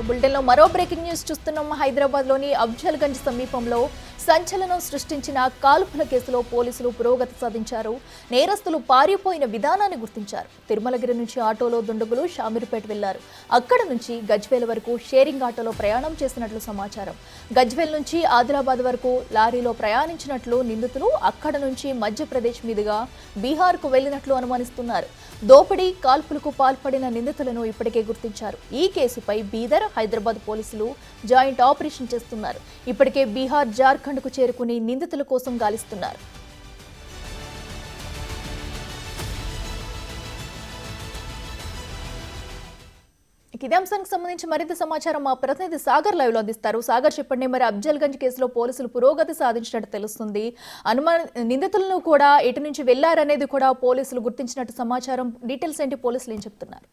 బులెటిన్లో మరో breaking news చూస్తున్నాం. హైదరాబాద్లోని అఫ్జల్గంజ్ సమీపంలో సంచలనం సృష్టించిన కాల్పుల కేసులో పోలీసులు పురోగతి సాధించారు. నేరస్తులు పారిపోయిన విధానాన్ని గుర్తించారు. తిరుమలగిరి నుంచి ఆటోలో దుండగులు షామీర్పేట వెళ్లారు. అక్కడ నుంచి గజ్వేల్ వరకు షేరింగ్ ఆటోలో ప్రయాణం చేసినట్లు సమాచారం. గజ్వేల్ నుంచి ఆదిలాబాద్ వరకు లారీలో ప్రయాణించినట్లు నిందితులు అక్కడ నుంచి మధ్యప్రదేశ్ మీదుగా బీహార్కు వెళ్లినట్లు అనుమానిస్తున్నారు. దోపిడీ కాల్పులకు పాల్పడిన నిందితులను ఇప్పటికే గుర్తించారు. ఈ కేసుపై బీదర్, హైదరాబాద్ పోలీసులు జాయింట్ ఆపరేషన్ చేస్తున్నారు. ఇప్పటికే బీహార్, జార్ఖండ్కు చేరుకుని నిందితుల కోసం గాలిస్తున్నారు. ఇదే అంశానికి సంబంధించి మరింత సమాచారం మా ప్రతినిధి సాగర్ లైవ్ లో అందిస్తారు. సాగర్, చెప్పండి, మరి అఫ్జల్గంజ్ కేసులో పోలీసులు పురోగతి సాధించినట్టు తెలుస్తుంది. నిందితులను కూడా ఎటు నుంచి వెళ్లారనేది కూడా పోలీసులు గుర్తించినట్టు సమాచారం. డీటెయిల్స్ ఏంటి, పోలీసులు ఏం చెప్తున్నారు?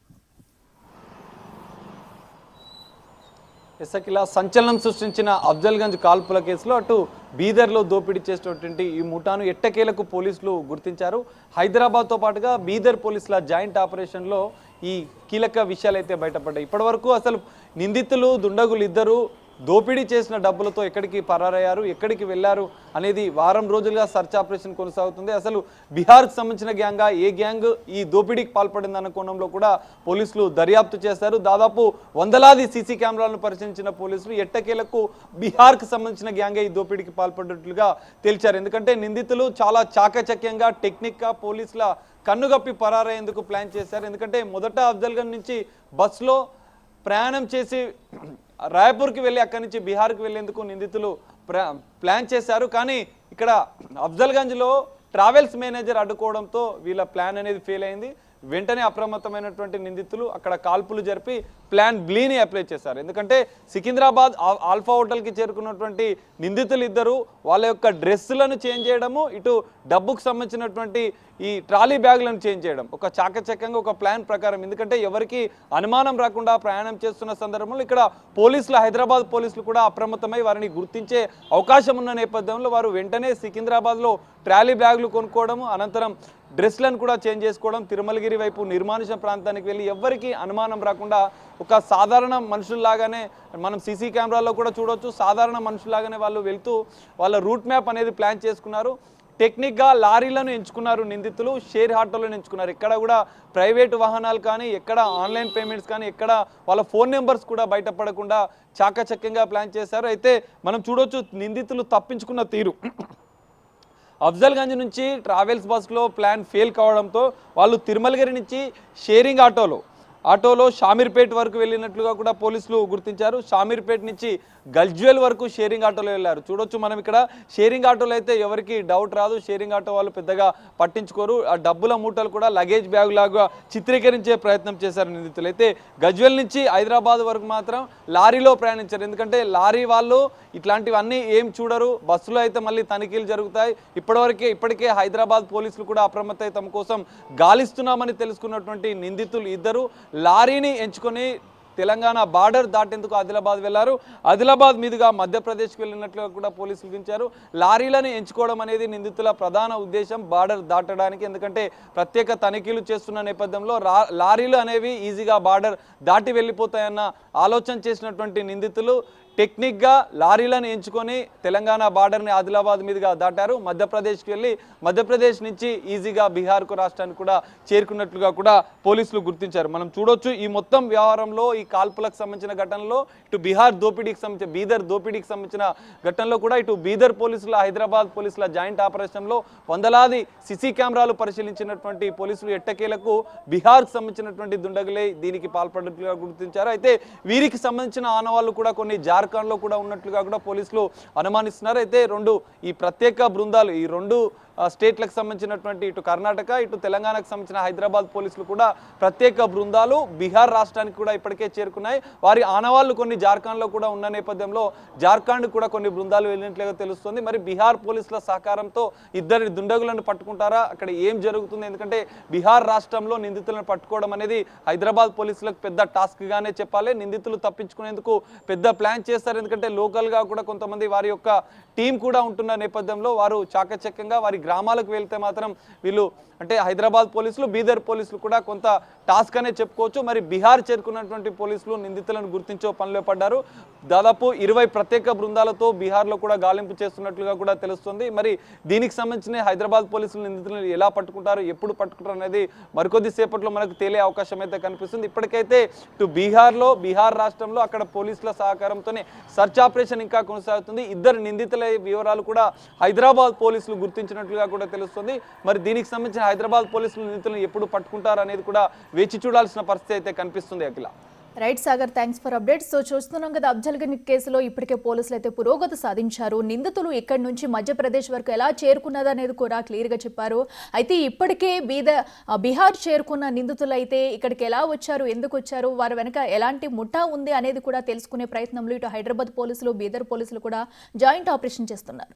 ఇలా సంచలనం సృష్టించిన అఫ్జల్గంజ్ కాల్పుల కేసులో అటు బీదర్లో దోపిడీ చేసినటువంటి ఈ ముఠాను ఎట్టకేలకు పోలీసులు గుర్తించారు. హైదరాబాద్తో పాటుగా బీదర్ పోలీసుల జాయింట్ ఆపరేషన్లో ఈ కీలక విషయాలు అయితే బయటపడ్డాయి. ఇప్పటివరకు అసలు నిందితులు, దుండగులు ఇద్దరు దోపిడీ చేసిన డబ్బులతో ఎక్కడికి పరారయ్యారు, ఎక్కడికి వెళ్లారు అనేది వారం రోజులుగా సర్చ్ ఆపరేషన్ కొనసాగుతుంది. అసలు బీహార్కి సంబంధించిన గ్యాంగా, ఏ గ్యాంగ్ ఈ దోపిడీకి పాల్పడిందన్న కోణంలో కూడా పోలీసులు దర్యాప్తు చేశారు. దాదాపు వందలాది సీసీ కెమెరాలను పరిశీలించిన పోలీసులు ఎట్టకేలకు బీహార్కి సంబంధించిన గ్యాంగే ఈ దోపిడీకి పాల్పడినట్లుగా తేల్చారు. ఎందుకంటే నిందితులు చాలా చాకచక్యంగా, టెక్నిక్గా పోలీసుల కన్నుగప్పి పరారయ్యేందుకు ప్లాన్ చేశారు. ఎందుకంటే మొదట అఫ్జల్గంజ్ నుంచి బస్సులో ప్రయాణం చేసి రాయపూర్కి వెళ్ళి అక్కడి నుంచి బీహార్కి వెళ్లేందుకు నిందితులు ప్లాన్ చేశారు. కానీ ఇక్కడ అఫ్జల్గంజ్లో ట్రావెల్స్ మేనేజర్ అడ్డుకోవడంతో వీళ్ళ ప్లాన్ అనేది ఫెయిల్ అయింది. వెంటనే అప్రమత్తమైనటువంటి నిందితులు అక్కడ కాల్పులు జరిపి ప్లాన్ బ్లీని అప్లై చేశారు. ఎందుకంటే సికింద్రాబాద్ ఆల్ఫా హోటల్కి చేరుకున్నటువంటి నిందితులు ఇద్దరు వాళ్ళ యొక్క డ్రెస్సులను చేంజ్ చేయడము, ఇటు డబ్బుకు సంబంధించినటువంటి ఈ ట్రాలీ బ్యాగులను చేంజ్ చేయడం ఒక చాకచక్యంగా, ఒక ప్లాన్ ప్రకారం. ఎందుకంటే ఎవరికి అనుమానం రాకుండా ప్రయాణం చేస్తున్న సందర్భంలో ఇక్కడ పోలీసులు, హైదరాబాద్ పోలీసులు కూడా అప్రమత్తమై వారిని గుర్తించే అవకాశం ఉన్న నేపథ్యంలో వారు వెంటనే సికింద్రాబాద్లో ట్రాలీ బ్యాగులు కొనుక్కోవడము, అనంతరం డ్రెస్లను కూడా చేంజ్ చేసుకోవడం, తిరుమలగిరి వైపు నిర్మానుష ప్రాంతానికి వెళ్ళి ఎవరికి అనుమానం రాకుండా ఒక సాధారణ మనుషుల్లాగానే మనం సీసీ కెమెరాల్లో కూడా చూడవచ్చు, సాధారణ మనుషుల్లాగానే వాళ్ళు వెళ్తూ వాళ్ళ రూట్ మ్యాప్ అనేది ప్లాన్ చేసుకున్నారు. టెక్నిక్గా లారీలను ఎంచుకున్నారు నిందితులు, షేర్ ఆటోలను ఎంచుకున్నారు. ఎక్కడ కూడా ప్రైవేటు వాహనాలు కానీ, ఎక్కడ ఆన్లైన్ పేమెంట్స్ కానీ, ఎక్కడ వాళ్ళ ఫోన్ నెంబర్స్ కూడా బయటపడకుండా చాకచక్యంగా ప్లాన్ చేశారు. అయితే మనం చూడవచ్చు నిందితులు తప్పించుకున్న తీరు. అఫ్జల్గంజ్ నుంచి ట్రావెల్స్ బస్సులో ప్లాన్ ఫెయిల్ కావడంతో వాళ్ళు తిరుమలగిరి నుంచి షేరింగ్ ఆటోలో షామీర్పేట వరకు వెళ్ళినట్లుగా కూడా పోలీసులు గుర్తించారు. షామీర్పేట నుంచి గజ్వేల్ వరకు షేరింగ్ ఆటోలో వెళ్ళారు. చూడొచ్చు మనం ఇక్కడ షేరింగ్ ఆటోలో అయితే ఎవరికి డౌట్ రాదు, షేరింగ్ ఆటో వాళ్ళు పెద్దగా పట్టించుకోరు. ఆ డబ్బుల మూటలు కూడా లగేజ్ బ్యాగ్ లాగా చిత్రీకరించే ప్రయత్నం చేశారు నిందితులు. అయితే గజ్వేల్ నుంచి హైదరాబాద్ వరకు మాత్రం లారీలో ప్రయాణించారు. ఎందుకంటే లారీ వాళ్ళు ఇట్లాంటివన్నీ ఏం చూడరు, బస్సులో అయితే మళ్ళీ తనిఖీలు జరుగుతాయి. ఇప్పటికే హైదరాబాద్ పోలీసులు కూడా అప్రమత్తమై తమ కోసం గాలిస్తున్నామని తెలుసుకున్నటువంటి నిందితులు ఇద్దరు లారీని ఎంచుకొని తెలంగాణ బార్డర్ దాటేందుకు ఆదిలాబాద్ వెళ్లారు. ఆదిలాబాద్ మీదుగా మధ్యప్రదేశ్కి వెళ్ళినట్లుగా కూడా పోలీసులు గుర్తించారు. లారీలను ఎంచుకోవడం అనేది నిందితుల ప్రధాన ఉద్దేశం బార్డర్ దాటడానికి. ఎందుకంటే ప్రత్యేక తనిఖీలు చేస్తున్న నేపథ్యంలో లారీలు అనేవి ఈజీగా బార్డర్ దాటి వెళ్ళిపోతాయన్న ఆలోచన చేసినటువంటి నిందితులు టెక్నిక్గా లారీలను ఎంచుకొని తెలంగాణ బార్డర్ని ఆదిలాబాద్ మీదుగా దాటారు. మధ్యప్రదేశ్కి వెళ్ళి మధ్యప్రదేశ్ నుంచి ఈజీగా బీహార్కు రాష్ట్రానికి కూడా చేరుకున్నట్లుగా కూడా పోలీసులు గుర్తించారు. మనం చూడొచ్చు ఈ మొత్తం వ్యవహారంలో, ఈ కాల్పులకు సంబంధించిన ఘటనలో ఇటు బీదర్ దోపిడీకి సంబంధించిన ఘటనలో కూడా ఇటు బీదర్ పోలీసుల, హైదరాబాద్ పోలీసుల జాయింట్ ఆపరేషన్లో వందలాది సీసీ కెమెరాలు పరిశీలించినటువంటి పోలీసులు ఎట్టకేలకు బీహార్కు సంబంధించినటువంటి దుండగులే దీనికి పాల్పడినట్లుగా గుర్తించారు. అయితే వీరికి సంబంధించిన ఆనవాళ్లు కూడా కొన్ని జార్ఖండ్లో కూడా ఉన్నట్లుగా కూడా పోలీసులు అనుమానిస్తున్నారు. అయితే ఈ ప్రత్యేక బృందాలు, ఈ రెండు స్టేట్లకు సంబంధించినటువంటి ఇటు కర్ణాటక, ఇటు తెలంగాణకు సంబంధించిన హైదరాబాద్ పోలీసులు కూడా ప్రత్యేక బృందాలు బీహార్ రాష్ట్రానికి కూడా ఇప్పటికే చేరుకున్నాయి. వారి ఆనవాళ్లు కొన్ని జార్ఖండ్లో కూడా ఉన్న నేపథ్యంలో జార్ఖండ్ కూడా కొన్ని బృందాలు వెళ్ళినట్లుగా తెలుస్తుంది. మరి బీహార్ పోలీసుల సహకారంతో ఇద్దరి దుండగులను పట్టుకుంటారా, అక్కడ ఏం జరుగుతుంది? ఎందుకంటే బీహార్ రాష్ట్రంలో నిందితులను పట్టుకోవడం అనేది హైదరాబాద్ పోలీసులకు పెద్ద టాస్క్ గానే చెప్పాలి. నిందితులు తప్పించుకునేందుకు పెద్ద ప్లాన్ చేస్తారు. ఎందుకంటే లోకల్గా కూడా కొంతమంది వారి యొక్క టీం కూడా ఉంటున్న నేపథ్యంలో వారు చాకచక్యంగా వారి గ్రామాలకు వెళ్తే మాత్రం వీళ్ళు అంటే హైదరాబాద్ పోలీసులు బీదర్ పోలీసులు కూడా కొంత టాస్క్ అనే చెప్పుకోవచ్చు. మరి బీహార్ చేరుకున్నటువంటి పోలీసులు నిందితులను గుర్తించే పనిలో పడ్డారు. దాదాపు 20 ప్రత్యేక బృందాలతో బీహార్లో కూడా గాలింపు చేస్తున్నట్లుగా కూడా తెలుస్తుంది. మరి దీనికి సంబంధించిన హైదరాబాద్ పోలీసులు నిందితులను ఎలా పట్టుకుంటారు, ఎప్పుడు పట్టుకుంటారు అనేది మరికొద్ది సేపట్లో మనకు తేలే అవకాశం అయితే కనిపిస్తుంది. ఇప్పటికైతే ఇటు బీహార్ రాష్ట్రంలో అక్కడ పోలీసుల సహకారంతోనే సర్చ్ ఆపరేషన్ ఇంకా కొనసాగుతుంది. ఇద్దరు నిందితుల వివరాలు కూడా హైదరాబాద్ పోలీసులు గుర్తించినట్లుగా కూడా తెలుస్తుంది. మరి దీనికి సంబంధించిన హైదరాబాద్ పోలీసులు నిందితులను ఎప్పుడు పట్టుకుంటారు అనేది కూడా వేచి చూడాల్సిన పరిస్థితి అయితే కనిపిస్తుంది. Akhila. Right Sagar, thanks for updates. So చూస్తున్నాం కదా, అఫ్జల్గంజ్ కేసులో ఇప్పటికే పోలీసులు అయితే పురోగతి సాధించారు. నిందితులు ఇక్కడి నుంచి మధ్యప్రదేశ్ వరకు ఎలా చేరుకున్నది అనేది కూడా క్లియర్గా చెప్పారు. అయితే ఇప్పటికే బీహార్ చేరుకున్న నిందితులు అయితే ఇక్కడికి ఎలా వచ్చారు, ఎందుకు వచ్చారు, వారి వెనక ఎలాంటి ముఠా ఉంది అనేది కూడా తెలుసుకునే ప్రయత్నంలో ఇటు హైదరాబాద్ పోలీసులు బీదర్ పోలీసులు కూడా జాయింట్ ఆపరేషన్ చేస్తున్నారు.